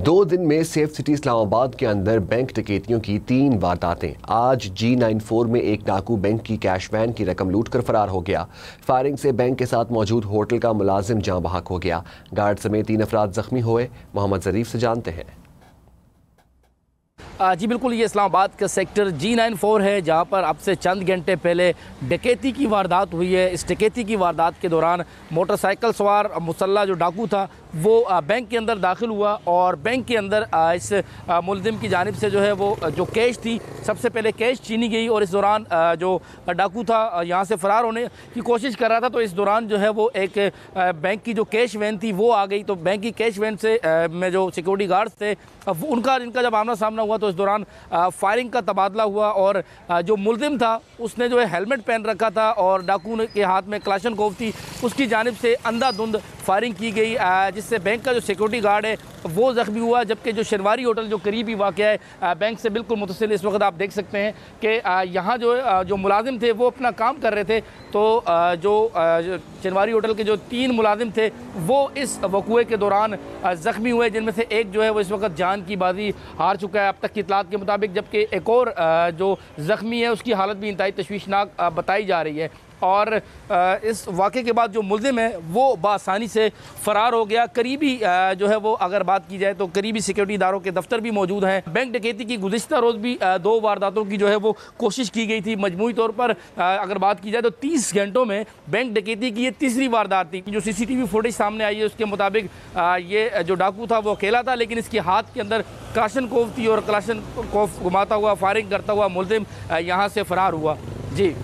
2 दिन में safe city Islamabad के अंदर बैंक डकैतियों की 3 वारदातें। आज G94 में एक डाकू बैंक की कैश वैन की रकम लूट कर फरार हो गया। फायरिंग से बैंक के साथ मौजूद होटल का मुलाजिम जाँ बहक हो गया। गार्ड समेत 3 अफराद जख्मी हुए। मोहम्मद ज़रीफ से जानते हैं। जी बिल्कुल, ये इस्लामाबाद का सेक्टर G94 है, जहाँ पर अब से चंद घंटे पहले डकैती की वारदात हुई है। इस डकैती की वारदात के दौरान मोटरसाइकिल सवार मुसल्ला जो डाकू था वो बैंक के अंदर दाखिल हुआ और बैंक के अंदर इस मुलजिम की जानिब से जो है वो जो कैश थी, सबसे पहले कैश छीनी गई और इस दौरान जो डाकू था यहाँ से फ़रार होने की कोशिश कर रहा था। तो इस दौरान जो है वो एक बैंक की जो कैश वैन थी वो आ गई। तो बैंक की कैश वैन से में जो सिक्योरिटी गार्ड्स थे इनका जब आमना सामना हुआ तो इस दौरान फायरिंग का तबादला हुआ और जो मुलजिम था उसने जो है हेलमेट पहन रखा था और डाकू के हाथ में क्लाशनकोव थी, उसकी जानिब से अंधाधुंध फायरिंग की गई, जिससे बैंक का जो सिक्योरिटी गार्ड है वो ज़ख्मी हुआ। जबकि जो शेरवारी होटल जो करीबी वाक़या है बैंक से बिल्कुल मुतसिल, इस वक्त आप देख सकते हैं कि यहाँ जो मुलाजिम थे वो अपना काम कर रहे थे। तो जो शेरवारी होटल के जो 3 मुलाजिम थे वो इस वक़ूए के दौरान ज़ख्मी हुए, जिनमें से एक जो है वो इस वक्त जान की बाजी हार चुका है अब तक की इतलात के मुताबिक। जबकि एक और जो ज़ख्मी है उसकी हालत भी इंतहाई तशवीशनाक बताई जा रही है। और इस वाक़े के बाद जो मुलजिम है वो बआसानी से फ़रार हो गया। करीबी जो है वो अगर बात की जाए तो करीबी सिक्योरिटी इदारों के दफ्तर भी मौजूद हैं। बैंक डकैती की गुज़िश्ता रोज़ भी 2 वारदातों की जो है वो कोशिश की गई थी। मजमूई तौर पर अगर बात की जाए तो 30 घंटों में बैंक डकैती की ये तीसरी वारदात थी। जो CCTV फुटेज सामने आई है उसके मुताबिक ये जो डाकू था वो अकेला था, लेकिन इसके हाथ के अंदर क्लाशनकोव थी और क्लाशनकोव घुमाता हुआ फायरिंग करता हुआ मुलजिम यहाँ से फ़रार हुआ। जी।